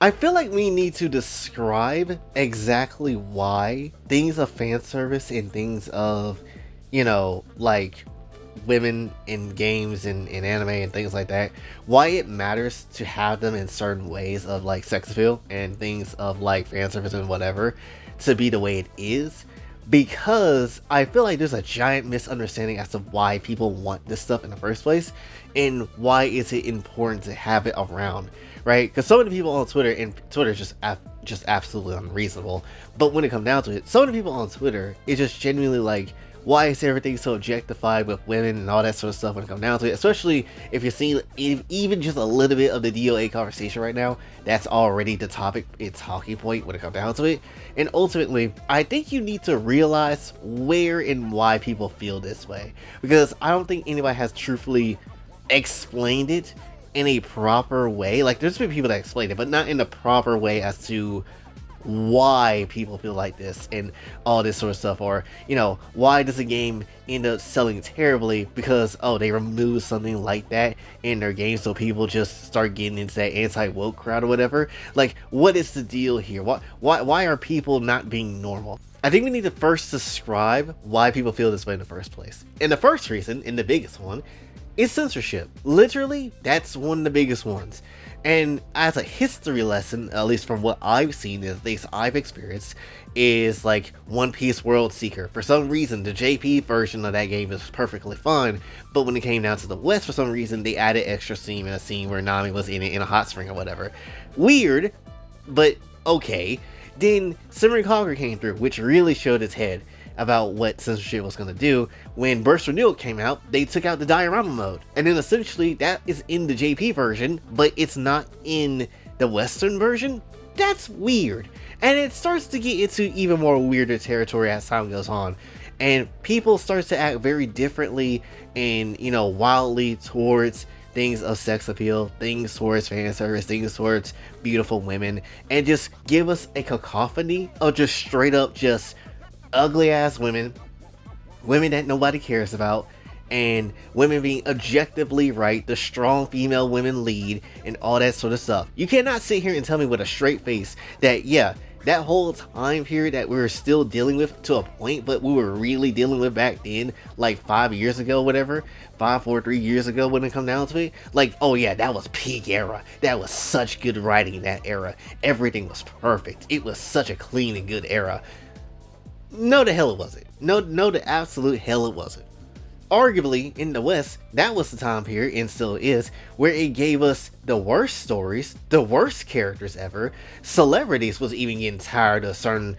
I feel like we need to describe exactly why things of fan service and things of, like women in games and anime and things like that, why it matters to have them in certain ways of like sex appeal and things of like fan service and whatever to be the way it is. Because I feel like there's a giant misunderstanding as to why people want this stuff in the first place and why is it important to have it around, right? Because so many people on Twitter, and Twitter is just absolutely unreasonable, but when it comes down to it, so many people on Twitter is just genuinely like, why is everything so objectified with women and all that sort of stuff when it comes down to it? Especially if you're seeing even just a little bit of the DOA conversation right now, that's already the topic, it's talking point when it comes down to it. And ultimately, I think you need to realize where and why people feel this way. Because I don't think anybody has truthfully explained it in a proper way. Like, there's been people that explain it, but not in the proper way as to why people feel like this and all this sort of stuff, or why does a game end up selling terribly because they remove something like that in their game, so people just start getting into that anti-woke crowd or whatever. Like, what is the deal here? Why are people not being normal? I think we need to first describe why people feel this way in the first place, and the first reason, and the biggest one, is censorship. Literally, that's one of the biggest ones. And as a history lesson, at least from what I've seen, at least I've experienced, is like One Piece World Seeker. For some reason, the JP version of that game is perfectly fine, but when it came down to the West, for some reason, they added extra scene in a scene where Nami was in it in a hot spring or whatever. Weird, but okay. Then Simmering Conquer came through, which really showed its head about what censorship was going to do. When Burst Renewal came out, they took out the diorama mode, and then essentially that is in the JP version, but it's not in the Western version. That's weird, and it starts to get into even more weirder territory as time goes on, and people start to act very differently and wildly towards things of sex appeal, things towards fan service, things towards beautiful women, and just give us a cacophony of just straight up just ugly ass women that nobody cares about, and women being objectively right, the strong female women lead, and all that sort of stuff. You cannot sit here and tell me with a straight face that that whole time period that we were still dealing with to a point, but we were really dealing with back then, like 5 years ago, whatever, 3 years ago when it come down to it, like, oh yeah, that was peak era, that was such good writing in that era, everything was perfect, it was such a clean and good era. No, the hell it wasn't. No, the absolute hell it wasn't. Arguably, in the West, that was the time period, and still is, where it gave us the worst stories, the worst characters ever. Celebrities was even getting tired of certain,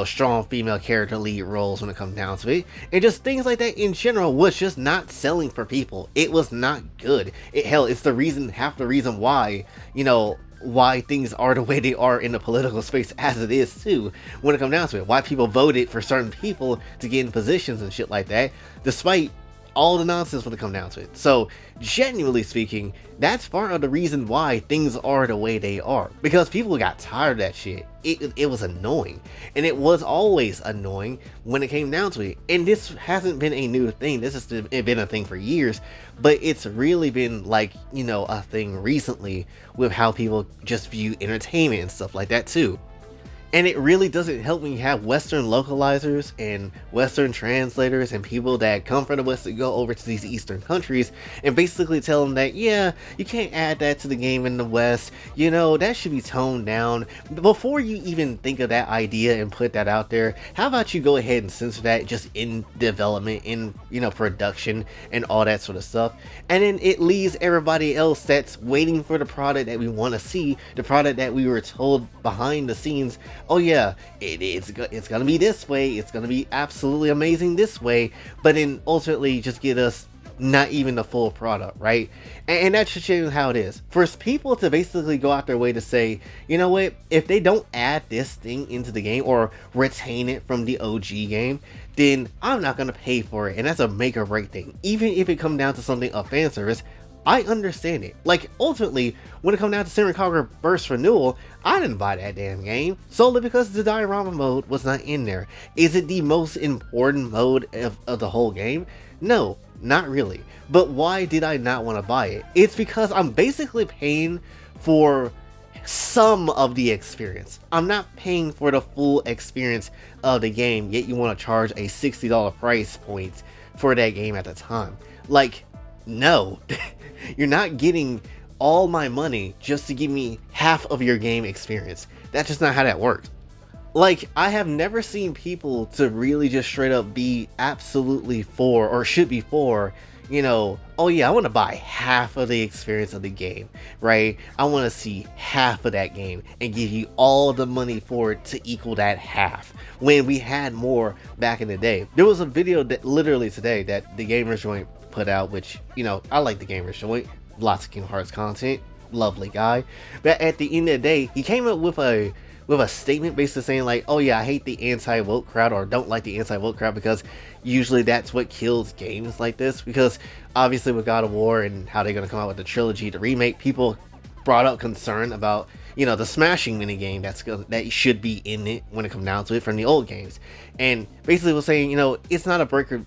strong female character lead roles when it comes down to it. And just things like that in general was just not selling for people. It was not good. It's half the reason why, why things are the way they are in the political space as it is too, when it comes down to it. Why people voted for certain people to get in positions and shit like that, despite all the nonsense when it comes down to it. So, genuinely speaking, that's part of the reason why things are the way they are. Because people got tired of that shit. It was annoying. And it was always annoying when it came down to it. And this hasn't been a new thing. This has been a thing for years. But it's really been like, a thing recently with how people just view entertainment and stuff like that too. And it really doesn't help when you have Western localizers and Western translators and people that come from the West to go over to these Eastern countries and basically tell them that, yeah, you can't add that to the game in the West, that should be toned down. Before you even think of that idea and put that out there, how about you go ahead and censor that just in development, in, production and all that sort of stuff. And then it leaves everybody else that's waiting for the product that we want to see, the product that we were told behind the scenes, oh yeah, it's gonna be this way, it's gonna be absolutely amazing this way, but then ultimately just get us not even the full product, right? And that's just how it is. For people to basically go out their way to say, you know what, if they don't add this thing into the game or retain it from the OG game, then I'm not gonna pay for it, and that's a make or break thing. Even if it comes down to something of fan service, I understand it. Like, ultimately, when it comes down to Simmering Conquer Burst Renewal, I didn't buy that damn game solely because the diorama mode was not in there. Is it the most important mode of the whole game? No, not really. But why did I not want to buy it? It's because I'm basically paying for some of the experience. I'm not paying for the full experience of the game, yet you want to charge a $60 price point for that game at the time. Like, no. You're not getting all my money just to give me half of your game experience. That's just not how that works. Like, I have never seen people to really just straight up be absolutely for, or should be for, you know, oh yeah, I want to buy half of the experience of the game, right? I want to see half of that game and give you all the money for it to equal that half, when we had more back in the day. There was a video that literally today that the Gamers Joint put out, which, you know, I like the Gamers Joint, lots of Kingdom Hearts content, lovely guy, but at the end of the day, he came up with a statement basically saying like, oh yeah, I hate the anti-woke crowd, or don't like the anti-woke crowd, because usually that's what kills games like this. Because obviously with God of War and how they're going to come out with the trilogy, the remake, people brought up concern about, you know, the smashing minigame that should be in it when it comes down to it from the old games. And basically was saying, you know, it's not a breaker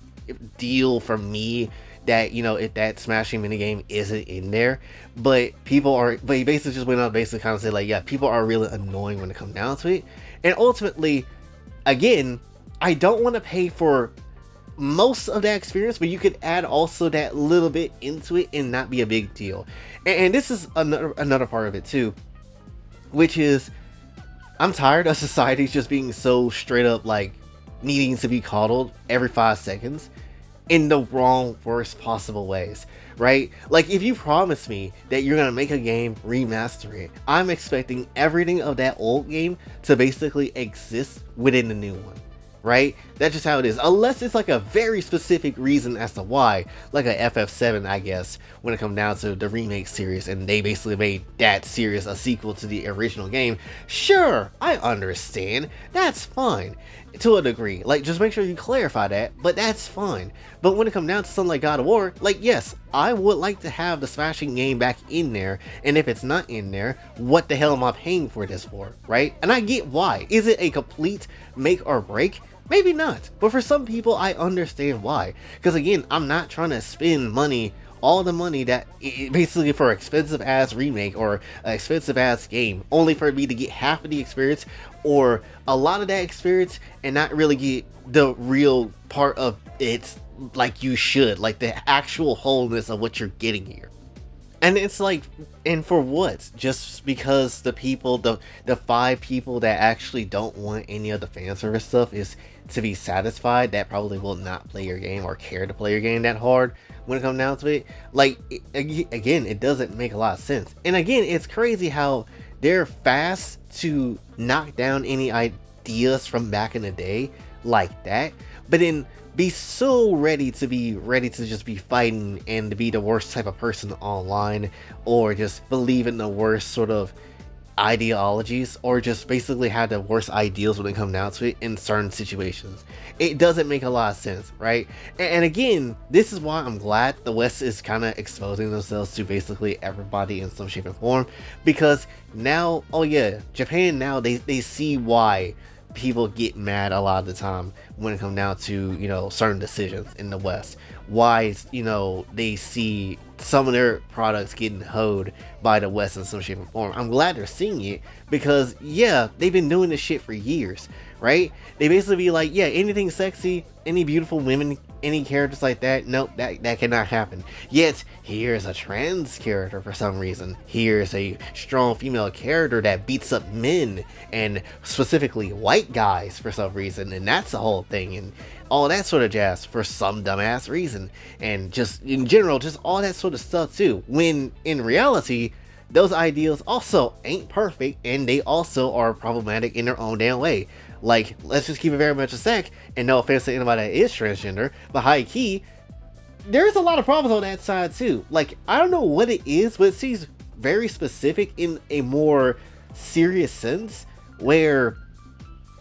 deal for me that, you know, if that smashing minigame isn't in there, but he basically just went on basically kind of say like, yeah, people are really annoying when it comes down to it. And ultimately, again, I don't want to pay for most of that experience, but you could add also that little bit into it and not be a big deal. And this is another part of it too, which is, I'm tired of society just being so straight up like needing to be coddled every 5 seconds in the wrong, worst possible ways, right? Like, if you promise me that you're gonna make a game, remaster it, I'm expecting everything of that old game to basically exist within the new one, right? That's just how it is, unless it's like a very specific reason as to why, like a FF7, I guess, when it comes down to the remake series, and they basically made that series a sequel to the original game. Sure, I understand, that's fine to a degree, like, just make sure you clarify that, but that's fine. But when it comes down to something like God of War, like, yes, I would like to have the smashing game back in there, and if it's not in there, what the hell am I paying for this for, right? And I get why. Is it a complete make or break? Maybe not, but for some people I understand why, because again, I'm not trying to spend money, all the money that basically for expensive ass remake or an expensive ass game, only for me to get half of the experience or a lot of that experience and not really get the real part of it like you should, like the actual wholeness of what you're getting here. And it's like, and for what? Just because the people, the 5 people that actually don't want any of the fan service stuff is to be satisfied, that probably will not play your game or care to play your game that hard when it comes down to it. Like, again, it doesn't make a lot of sense. And again, it's crazy how they're fast to knock down any ideas from back in the day like that, but then be so ready to just be fighting and to be the worst type of person online, or just believe in the worst sort of ideologies, or just basically have the worst ideals when it comes down to it in certain situations. It doesn't make a lot of sense, right? And again, this is why I'm glad the West is kind of exposing themselves to basically everybody in some shape and form, because now, oh yeah, Japan now, they see why people get mad a lot of the time when it comes down to, you know, certain decisions in the West. Why, you know, they see some of their products getting hoed by the West in some shape and form. I'm glad they're seeing it, because yeah, they've been doing this shit for years, right? They basically be like, yeah, anything sexy, any beautiful women, any characters like that, nope, that cannot happen. Yet here's a trans character for some reason, here's a strong female character that beats up men, and specifically white guys for some reason, and that's the whole thing, and all that sort of jazz for some dumbass reason, and just in general, just all that sort of stuff too, when in reality those ideals also ain't perfect, and they also are problematic in their own damn way. Like, let's just keep it very much a sec, and no offense to anybody that is transgender, but high key, there's a lot of problems on that side too. Like, I don't know what it is, but it seems very specific in a more serious sense, where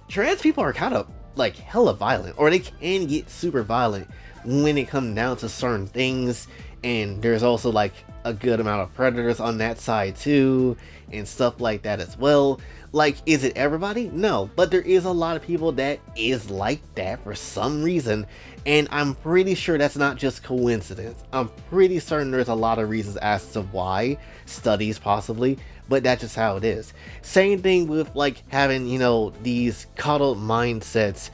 trans people are kind of like hella violent, or they can get super violent when it comes down to certain things, and there's also like a good amount of predators on that side too, and stuff like that as well. Like, is it everybody? No, but there is a lot of people that is like that for some reason, and I'm pretty sure that's not just coincidence. I'm pretty certain there's a lot of reasons as to why, studies possibly, but that's just how it is. Same thing with like having, you know, these coddled mindsets,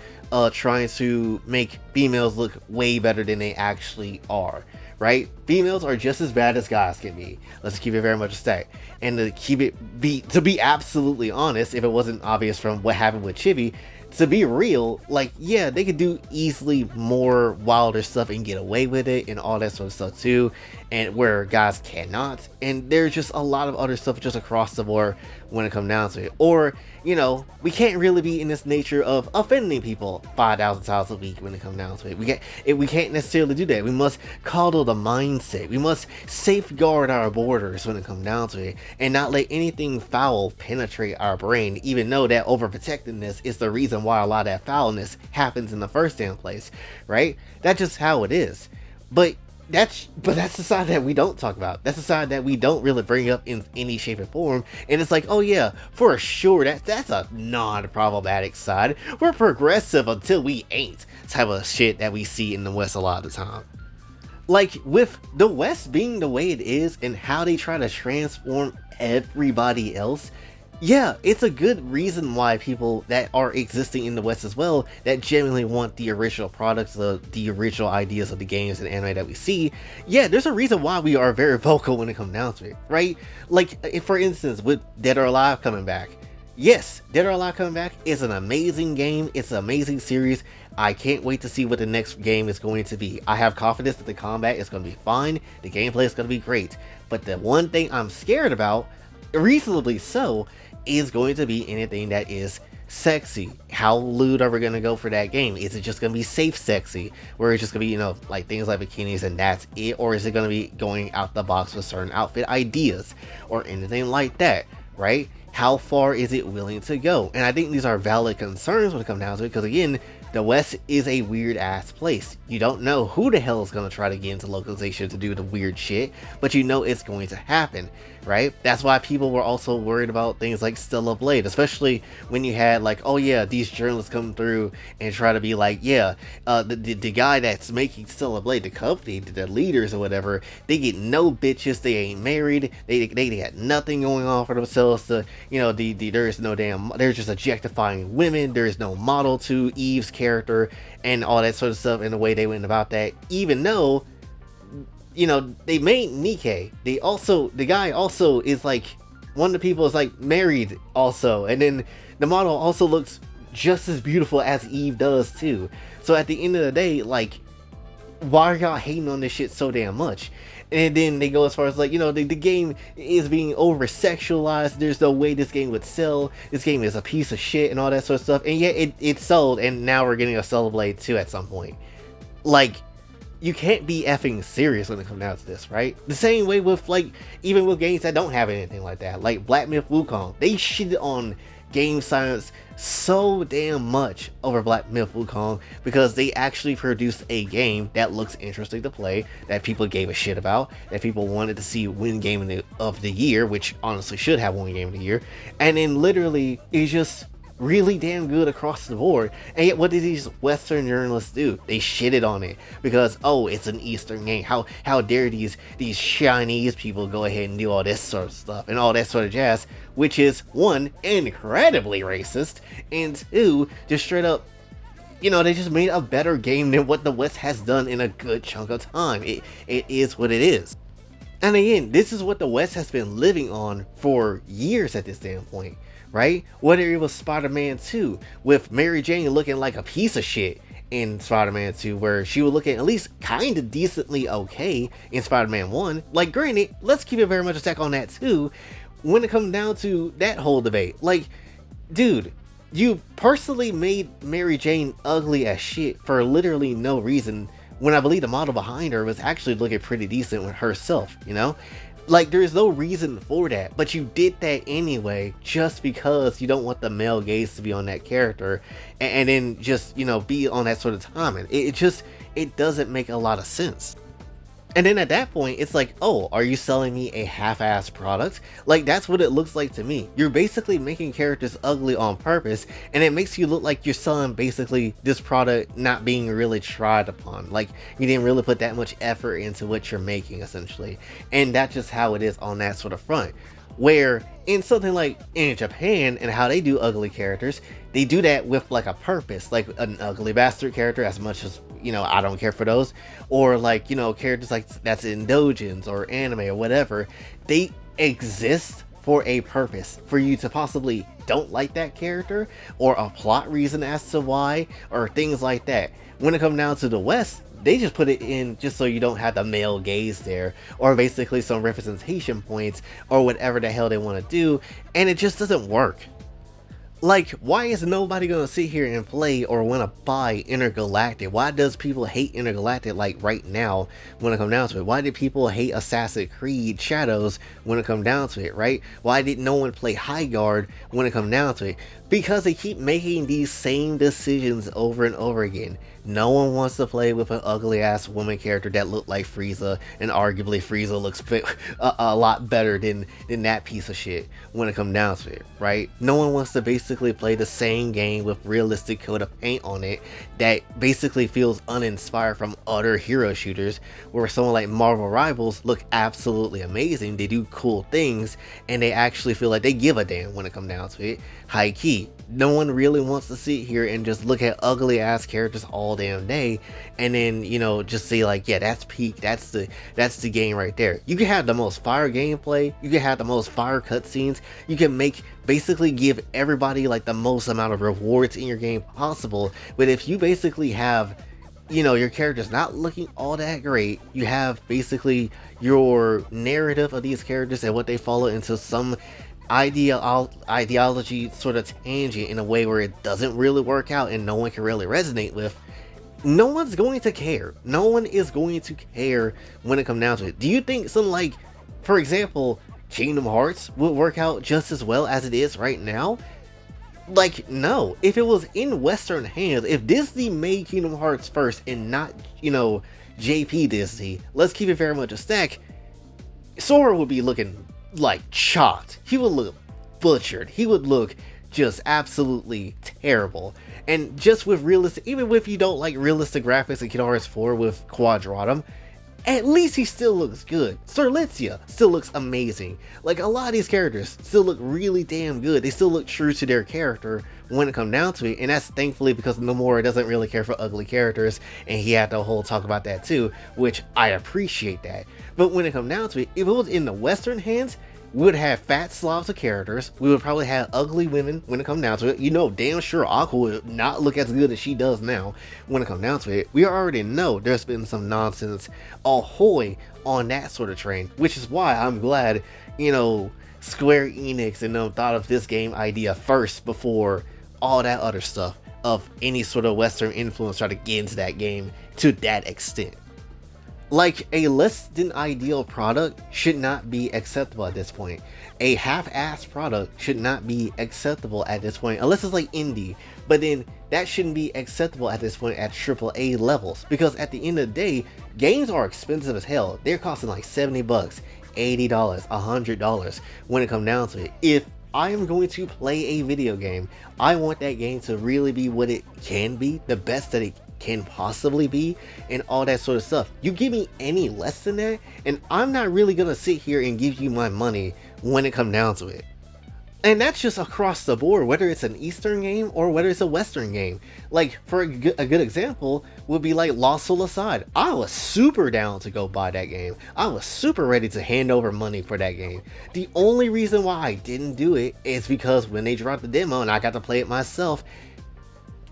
trying to make females look way better than they actually are. Right? Females are just as bad as guys can be. Let's keep it very much a stack. And to be absolutely honest, if it wasn't obvious from what happened with Chibi, to be real, like, yeah, they could do easily more wilder stuff and get away with it and all that sort of stuff too, and where guys cannot. And there's just a lot of other stuff just across the board when it comes down to it. Or, you know, we can't really be in this nature of offending people 5,000 times a week when it comes down to it. We can't necessarily do that. We must coddle the mindset. We must safeguard our borders when it comes down to it, and not let anything foul penetrate our brain, even though that overprotectiveness is the reason why a lot of that foulness happens in the first damn place, right? That's just how it is. But that's the side that we don't talk about. That's the side that we don't really bring up in any shape or form. And it's like, oh yeah, for sure, that's a non-problematic side. We're progressive until we ain't type of shit that we see in the West a lot of the time. Like, with the West being the way it is and how they try to transform everybody else, yeah, it's a good reason why people that are existing in the West as well, that genuinely want the original products, the original ideas of the games and anime that we see, yeah, there's a reason why we are very vocal when it comes down to it, right? Like, for instance, with Dead or Alive coming back. Yes, Dead or Alive coming back is an amazing game. It's an amazing series. I can't wait to see what the next game is going to be. I have confidence that the combat is going to be fine. The gameplay is going to be great. But the one thing I'm scared about, reasonably so, is going to be anything that is sexy. How lewd are we going to go for that game? Is it just going to be safe sexy, where it's just going to be, you know, like things like bikinis and that's it? Or is it going to be going out the box with certain outfit ideas or anything like that, right? How far is it willing to go? And I think these are valid concerns when it comes down to it, because again, the West is a weird ass place. You don't know who the hell is going to try to get into localization to do the weird shit, but you know it's going to happen, right? That's why people were also worried about things like Stellar Blade, especially when you had like, oh yeah, these journalists come through and try to be like, yeah, the guy that's making Stellar Blade, the company, the leaders or whatever, they get no bitches, they ain't married, they got nothing going on for themselves to, you know, there's no damn, they're just objectifying women, there's no model to Eve's character and all that sort of stuff, and the way they went about that, even though, you know, they made Nikkei. The guy also is like, one of the people is like married also, and then the model also looks just as beautiful as Eve does too. So at the end of the day, like, why are y'all hating on this shit so damn much? And then they go as far as like, you know, the game is being over sexualized, there's no way this game would sell, this game is a piece of shit and all that sort of stuff, and yet it sold, and now we're getting a Stellar Blade 2 at some point. Like, you can't be effing serious when it comes down to this, right? The same way with, like, even with games that don't have anything like that, like Black Myth Wukong. They shitted on game science so damn much over Black Myth Wukong because they actually produced a game that looks interesting to play, that people gave a shit about, that people wanted to see win game of the year, which honestly should have won game of the year, and then literally it's just really damn good across the board. And yet what did these Western journalists do? They shitted on it because, oh, it's an Eastern game, how dare these Chinese people go ahead and do all this sort of stuff and all that sort of jazz, which is, one, incredibly racist, and two, just straight up, you know, they just made a better game than what the West has done in a good chunk of time. It is what it is. And again, this is what the West has been living on for years at this damn point, right? Whether it was Spider-Man 2 with Mary Jane looking like a piece of shit in Spider-Man 2, where she was looking at least kind of decently okay in Spider-Man 1. Like, granted, let's keep it very much a stack on that too, when it comes down to that whole debate. Like, dude, you personally made Mary Jane ugly as shit for literally no reason, when I believe the model behind her was actually looking pretty decent with herself, you know? Like, there's no reason for that, but you did that anyway, just because you don't want the male gaze to be on that character, and then just, you know, be on that sort of timing. It doesn't make a lot of sense. And then at that point, it's like, oh, are you selling me a half-assed product? Like, that's what it looks like to me. You're basically making characters ugly on purpose, and it makes you look like you're selling basically this product not being really tried upon. Like, you didn't really put that much effort into what you're making, essentially. And that's just how it is on that sort of front. Where in something like in Japan and how they do ugly characters, they do that with like a purpose, like an ugly bastard character, as much as, you know, I don't care for those, or like, you know, characters like that's in doujins or anime or whatever. They exist for a purpose, for you to possibly don't like that character, or a plot reason as to why, or things like that. When it comes down to the West, they just put it in just so you don't have the male gaze there, or basically some representation points, or whatever the hell they want to do, and it just doesn't work. Like, why is nobody gonna sit here and play or wanna buy Intergalactic? Why does people hate Intergalactic like right now when it comes down to it? Why did people hate Assassin's Creed Shadows when it comes down to it, right? Why did no one play High Guard when it comes down to it? Because they keep making these same decisions over and over again. No one wants to play with an ugly ass woman character that looked like Frieza, and arguably Frieza looks a lot better than that piece of shit when it comes down to it, right? No one wants to basically play the same game with realistic coat of paint on it that basically feels uninspired from other hero shooters, where someone like Marvel Rivals look absolutely amazing, they do cool things, and they actually feel like they give a damn when it comes down to it. High key, no one really wants to sit here and just look at ugly ass characters all damn day and then, you know, just say like, yeah, that's peak, that's the game right there. You can have the most fire gameplay, you can have the most fire cutscenes, you can basically give everybody like the most amount of rewards in your game possible, but if you basically have, you know, your character's not looking all that great, you have basically your narrative of these characters and what they follow into some ideology sort of tangent in a way where it doesn't really work out and no one can really resonate with, no one's going to care. No one is going to care when it comes down to it. Do you think something like, for example, Kingdom Hearts would work out just as well as it is right now? Like, no. If it was in Western hands, if Disney made Kingdom Hearts first and not, you know, JP Disney, let's keep it very much a stack, Sora would be looking like chopped. He would look butchered. He would look just absolutely terrible. And just with realistic, even if you don't like realistic graphics in Kingdom Hearts 4 with Quadratum, at least he still looks good. Serlitzia still looks amazing. Like, a lot of these characters still look really damn good. They still look true to their character when it comes down to it, and that's thankfully because Nomura doesn't really care for ugly characters, and he had the whole talk about that too, which I appreciate that. But when it comes down to it, if it was in the Western hands, we would have fat slobs of characters. We would probably have ugly women when it comes down to it. You know damn sure Aqua would not look as good as she does now when it comes down to it. We already know there's been some nonsense ahoy on that sort of train, which is why I'm glad, you know, Square Enix and them thought of this game idea first before all that other stuff of any sort of Western influence try to get into that game to that extent. Like, a less than ideal product should not be acceptable at this point. A half-assed product should not be acceptable at this point, unless it's like indie. But then that shouldn't be acceptable at this point at AAA levels, because at the end of the day, games are expensive as hell. They're costing like $70, $80, $100 when it comes down to it. If I am going to play a video game, I want that game to really be what it can be, the best that it can possibly be, and all that sort of stuff. You give me any less than that, and I'm not really gonna sit here and give you my money when it comes down to it. And that's just across the board, whether it's an Eastern game or whether it's a Western game. Like, for a good example would be like Lost Soul Aside. I was super down to go buy that game. I was super ready to hand over money for that game. The only reason why I didn't do it is because when they dropped the demo and I got to play it myself,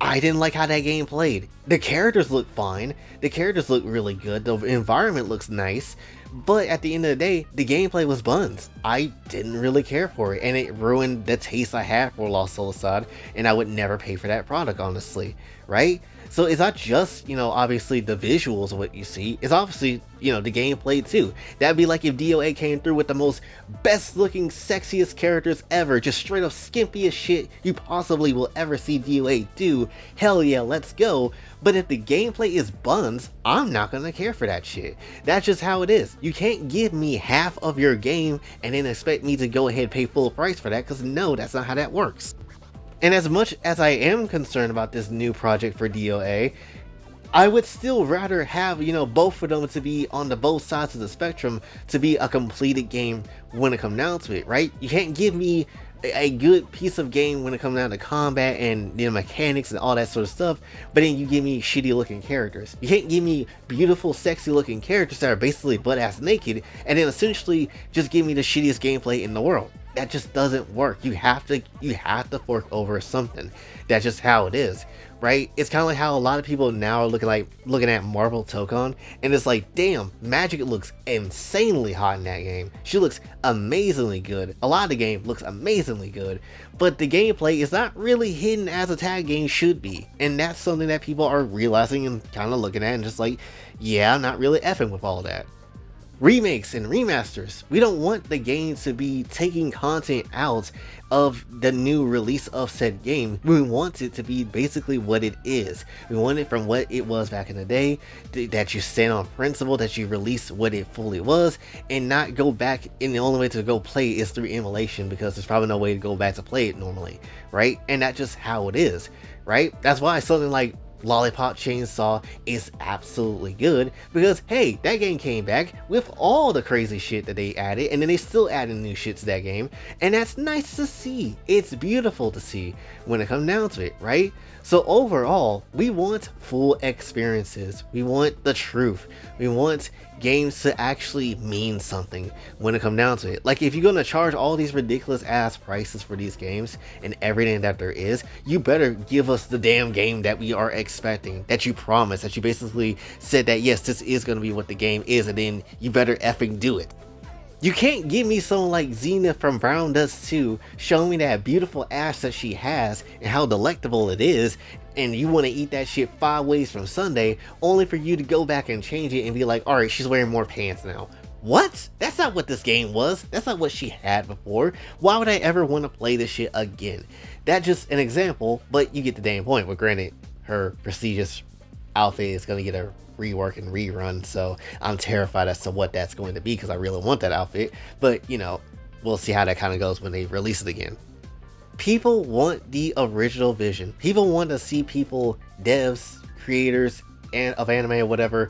I didn't like how that game played. The characters look fine, the characters look really good, the environment looks nice, but at the end of the day, the gameplay was buns. I didn't really care for it, and it ruined the taste I had for Lost Soul Aside, and I would never pay for that product, honestly, right? So it's not just, you know, obviously the visuals of what you see, it's obviously you know, the gameplay too. That'd be like if DOA came through with the most best looking, sexiest characters ever, just straight up skimpiest shit you possibly will ever see DOA do. Hell yeah, let's go. But if the gameplay is buns, I'm not gonna care for that shit. That's just how it is. You can't give me half of your game and then expect me to go ahead and pay full price for that, because no, that's not how that works. And as much as I am concerned about this new project for DOA, I would still rather have, you know, both of them to be on the both sides of the spectrum, to be a completed game when it comes down to it, right? You can't give me a good piece of game when it comes down to combat and the mechanics and all that sort of stuff, but then you give me shitty looking characters. You can't give me beautiful, sexy looking characters that are basically butt ass naked and then essentially just give me the shittiest gameplay in the world. That just doesn't work. You have to fork over something. That's just how it is, right? It's kind of like how a lot of people now are looking at Marvel Tokon, and it's like, damn, Magic looks insanely hot in that game. She looks amazingly good. A lot of the game looks amazingly good, but the gameplay is not really hidden as a tag game should be, and that's something that people are realizing and kind of looking at and just like, yeah, I'm not really effing with all that. Remakes and remasters. We don't want the game to be taking content out of the new release of said game. We want it to be basically what it is. We want it from what it was back in the day, that you stand on principle, that you release what it fully was, and not go back, and the only way to go play is through emulation, because there's probably no way to go back to play it normally, right? And that's just how it is, right? That's why something like Lollipop Chainsaw is absolutely good, because hey, that game came back with all the crazy shit that they added, and then they still added new shit to that game, and that's nice to see. It's beautiful to see when it comes down to it, right? So overall, we want full experiences. We want the truth. We want games to actually mean something when it comes down to it. Like, if you're gonna charge all these ridiculous ass prices for these games and everything that there is, you better give us the damn game that we are expecting, that you promised, that you basically said that yes, this is gonna be what the game is, and then you better effing do it. You can't give me someone like Xena from Brown Dust 2 showing me that beautiful ass that she has and how delectable it is, and you want to eat that shit 5 ways from Sunday, only for you to go back and change it and be like, alright, she's wearing more pants now. What? That's not what this game was. That's not what she had before. Why would I ever want to play this shit again? That's just an example, but you get the damn point. But granted, her prestigious outfit is going to get a rework and rerun, so I'm terrified as to what that's going to be, because I really want that outfit. But you know, we'll see how that kind of goes when they release it again. People want the original vision. People want to see people, devs, creators and of anime or whatever,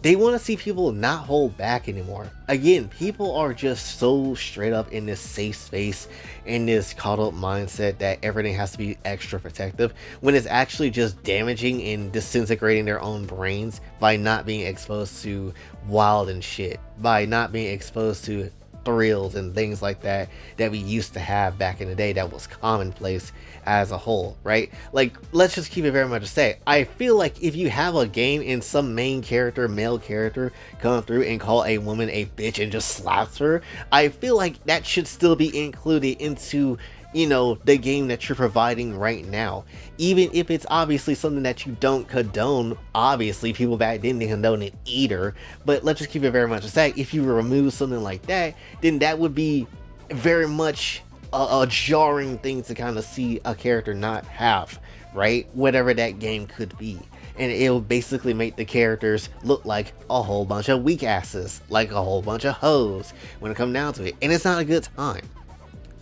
they want to see people not hold back anymore. Again, people are just so straight up in this safe space, in this caught up mindset that everything has to be extra protective, when it's actually just damaging and disintegrating their own brains by not being exposed to wild and shit, by not being exposed to thrills and things like that we used to have back in the day, that was commonplace as a whole, right? Like, let's just keep it very much a say. I feel like if you have a game and some main character, male character, come through and call a woman a bitch and just slaps her, I feel like that should still be included into, you know, the game that you're providing right now. Even if it's obviously something that you don't condone. Obviously, people back then didn't condone it either. But let's just keep it very much a sec. If you remove something like that, then that would be very much a jarring thing to kind of see a character not have, right? Whatever that game could be. And it'll basically make the characters look like a whole bunch of weak asses, like a whole bunch of hoes when it comes down to it. And it's not a good time.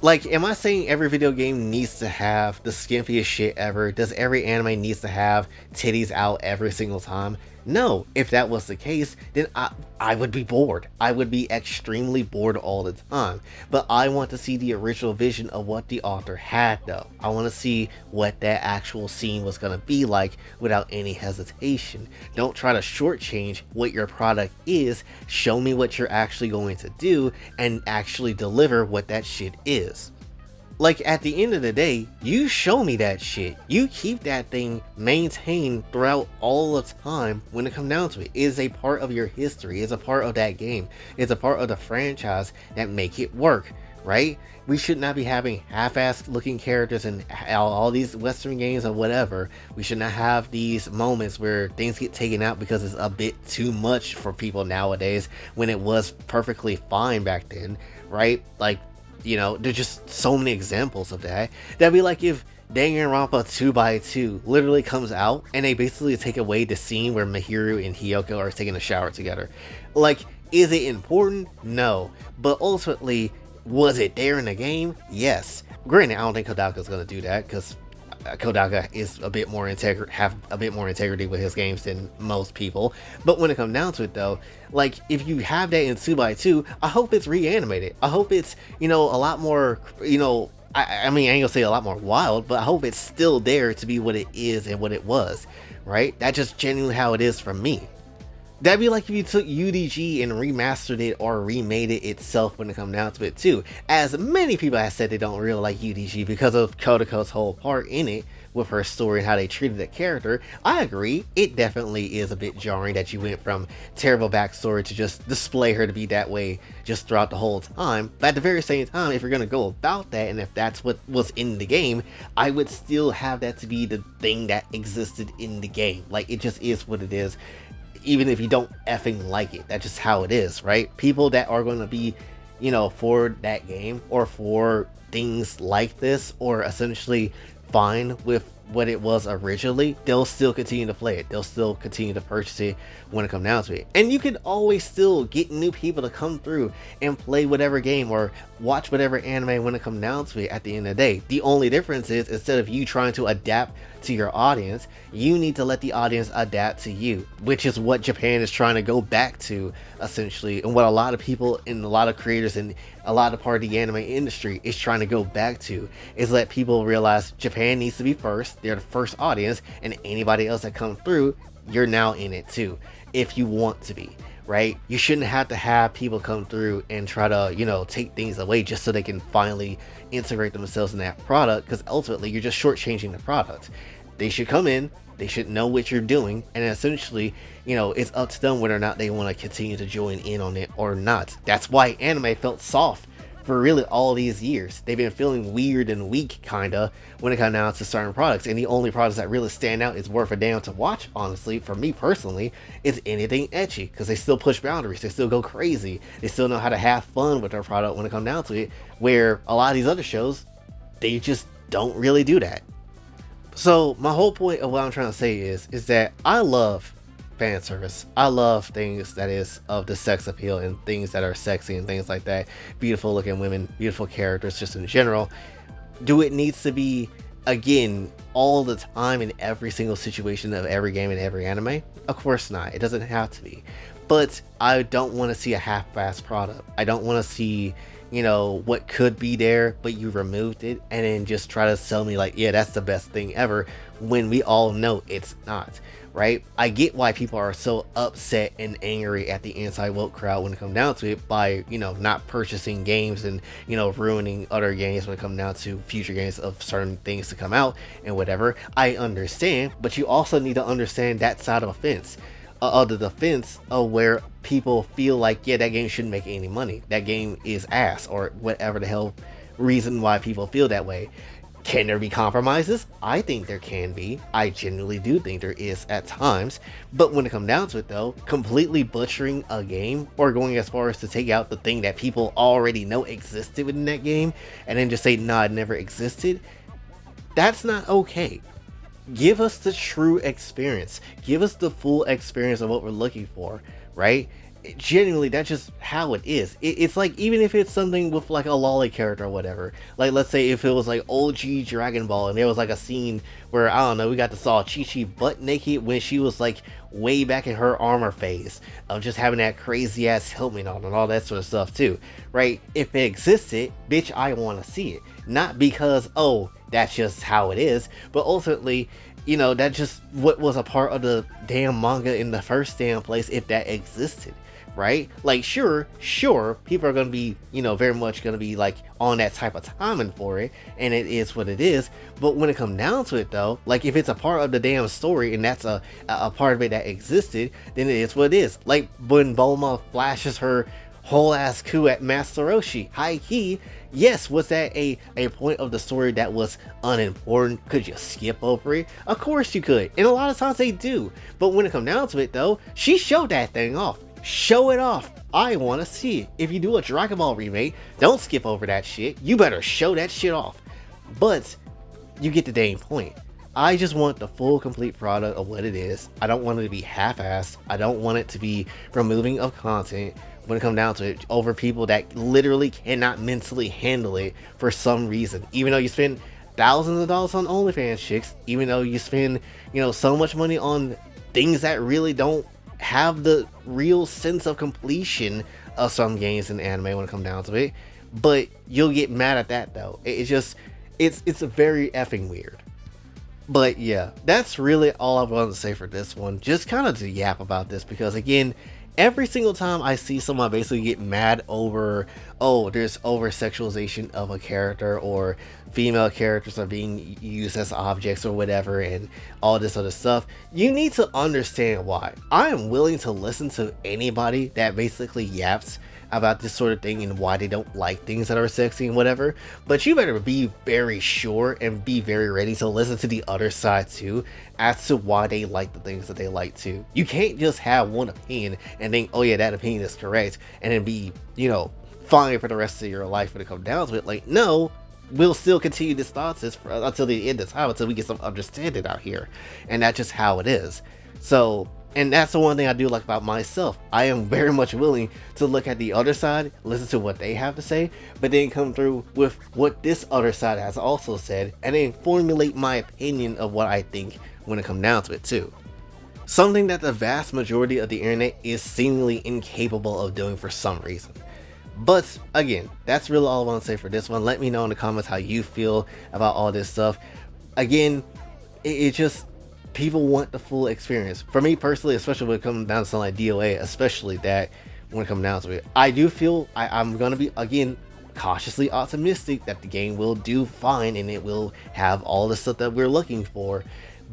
Like, am I saying every video game needs to have the skimpiest shit ever? Does every anime needs to have titties out every single time? No. If that was the case, then I would be bored. I would be extremely bored all the time. But I want to see the original vision of what the author had, though. I want to see what that actual scene was going to be like without any hesitation. Don't try to shortchange what your product is. Show me what you're actually going to do and actually deliver what that shit is. Like, at the end of the day, you show me that shit. You keep that thing maintained throughout all the time when it comes down to it. It is a part of your history. It's a part of that game. It's a part of the franchise that make it work. right? We should not be having half-assed looking characters in all these Western games or whatever. We should not have these moments where things get taken out because it's a bit too much for people nowadays when it was perfectly fine back then, right? Like, there's just so many examples of that. That'd be like if Danganronpa 2x2 literally comes out and they basically take away the scene where Mihiru and Hiyoko are taking a shower together. Like, is it important? No. But ultimately, was it there in the game? Yes. Granted, I don't think Kodaka's gonna do that because Kodaka is have a bit more integrity with his games than most people. But when it comes down to it, though, like if you have that in 2x2, I hope it's reanimated. I hope it's a lot more I mean, I ain't gonna say a lot more wild, but I hope it's still there to be what it is and what it was, right? That's just genuinely how it is for me. That'd be like if you took UDG and remastered it or remade it itself when it comes down to it too. As many people have said they don't really like UDG because of Kodako's whole part in it with her story and how they treated the character. I agree, it definitely is a bit jarring that you went from terrible backstory to just display her to be that way just throughout the whole time. But at the very same time, if you're gonna go about that and if that's what was in the game, I would still have that to be the thing that existed in the game. Like, it just is what it is. Even if you don't effing like it, that's just how it is, right? People that are going to be, for that game or for things like this, or essentially fine with what it was originally, they'll still continue to play it. They'll still continue to purchase it when it comes down to it. And you can always still get new people to come through and play whatever game or watch whatever anime when it comes down to it at the end of the day. The only difference is, instead of you trying to adapt to your audience, you need to let the audience adapt to you, which is what Japan is trying to go back to, essentially, and what a lot of people and a lot of creators and a lot of part of the anime industry is trying to go back to, is let people realize Japan needs to be first. They're the first audience, and anybody else that comes through, you're now in it too, if you want to be, right? You shouldn't have to have people come through and try to, take things away just so they can finally integrate themselves in that product, because ultimately you're just shortchanging the product. They should come in, they should know what you're doing, and essentially, it's up to them whether or not they want to continue to join in on it or not. That's why anime felt soft for really all these years. They've been feeling weird and weak, kinda, when it comes down to certain products, and the only products that really stand out is worth a damn to watch, honestly, for me personally, is anything ecchi, because they still push boundaries, they still go crazy, they still know how to have fun with their product when it comes down to it, where a lot of these other shows, they just don't really do that. So my whole point of what I'm trying to say is that I love fan service. I love things that is of the sex appeal and things that are sexy and things like that. Beautiful looking women, beautiful characters, just in general. Do it needs to be, again, all the time in every single situation of every game and every anime? Of course not. It doesn't have to be. But I don't want to see a half-assed product. I don't want to see, what could be there, but you removed it, and then just try to sell me like, yeah, that's the best thing ever, when we all know it's not, right? I get why people are so upset and angry at the anti-woke crowd when it comes down to it by, not purchasing games and, ruining other games when it comes down to future games of certain things to come out and whatever. I understand, but you also need to understand that side of the fence. Of the defense of where people feel like, yeah, that game shouldn't make any money, that game is ass, or whatever the hell reason why people feel that way. Can there be compromises? I think there can be. I genuinely do think there is at times. But when it comes down to it, though, completely butchering a game or going as far as to take out the thing that people already know existed within that game and then just say, nah, it never existed, that's not okay. Give us the true experience. Give us the full experience of what we're looking for, right? Genuinely, that's just how it is. It's like, even if it's something with like a lolly character or whatever, like let's say if it was like OG Dragon Ball and there was like a scene where, I don't know, we got to saw Chi-Chi butt naked when she was like way back in her armor phase of just having that crazy ass helmet on and all that sort of stuff too, right? If it existed, bitch, I want to see it. Not because, oh, that's just how it is, but ultimately, that's just what was a part of the damn manga in the first damn place, if that existed, right? Like, sure, people are going to be, very much going to be like on that type of timing for it, and it is what it is. But when it comes down to it, though, like if it's a part of the damn story and that's a part of it that existed, then it is what it is. Like when Bulma flashes her whole ass coup at Master Roshi. High key, yes, was that a point of the story that was unimportant? Could you skip over it? Of course you could, and a lot of times they do. But when it comes down to it though, she showed that thing off. Show it off. I want to see it. If you do a Dragon Ball remake, don't skip over that shit. You better show that shit off. But you get the dang point. I just want the full complete product of what it is. I don't want it to be half-assed. I don't want it to be removing of content when it comes down to it over people that literally cannot mentally handle it for some reason. Even though you spend thousands of dollars on OnlyFans chicks, even though you spend, you know, so much money on things that really don't have the real sense of completion of some games in anime when it comes down to it. But you'll get mad at that though. It's very effing weird. But yeah, that's really all I wanted to say for this one. Just kind of to yap about this because again, every single time I see someone basically get mad over, oh, there's over sexualization of a character or female characters are being used as objects or whatever and all this other stuff, you need to understand why. I am willing to listen to anybody that basically yaps about this sort of thing and why they don't like things that are sexy and whatever, but you better be very sure and be very ready to listen to the other side too as to why they like the things that they like too. You can't just have one opinion and think, oh yeah, that opinion is correct, and then be, you know, fine for the rest of your life when it comes down to it. Like, no, we'll still continue this nonsense until the end of time, until we get some understanding out here, and that's just how it is. So, and that's the one thing I do like about myself. I am very much willing to look at the other side, listen to what they have to say, but then come through with what this other side has also said, and then formulate my opinion of what I think when it comes down to it too. Something that the vast majority of the internet is seemingly incapable of doing for some reason. But again, that's really all I want to say for this one. Let me know in the comments how you feel about all this stuff. Again, it just, people want the full experience. For me personally, especially when it comes down to something like DOA, especially that when it comes down to it, I do feel I'm going to be, again, cautiously optimistic that the game will do fine and it will have all the stuff that we're looking for.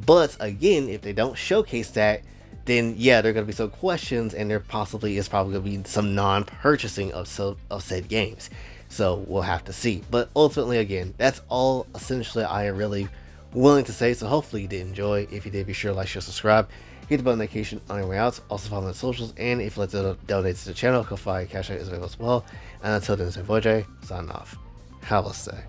But again, if they don't showcase that, then yeah, there are going to be some questions and there possibly is probably going to be some non-purchasing of said games. So we'll have to see. But ultimately, again, that's all essentially I am really willing to say. So hopefully you did enjoy. If you did, be sure to like, share, subscribe, hit the bell notification on your way out. Also follow me on socials, and if you'd like to donate to the channel, Kofi Cash Out is available as well. And until then, it's my boy Jay, signing off. Have a say.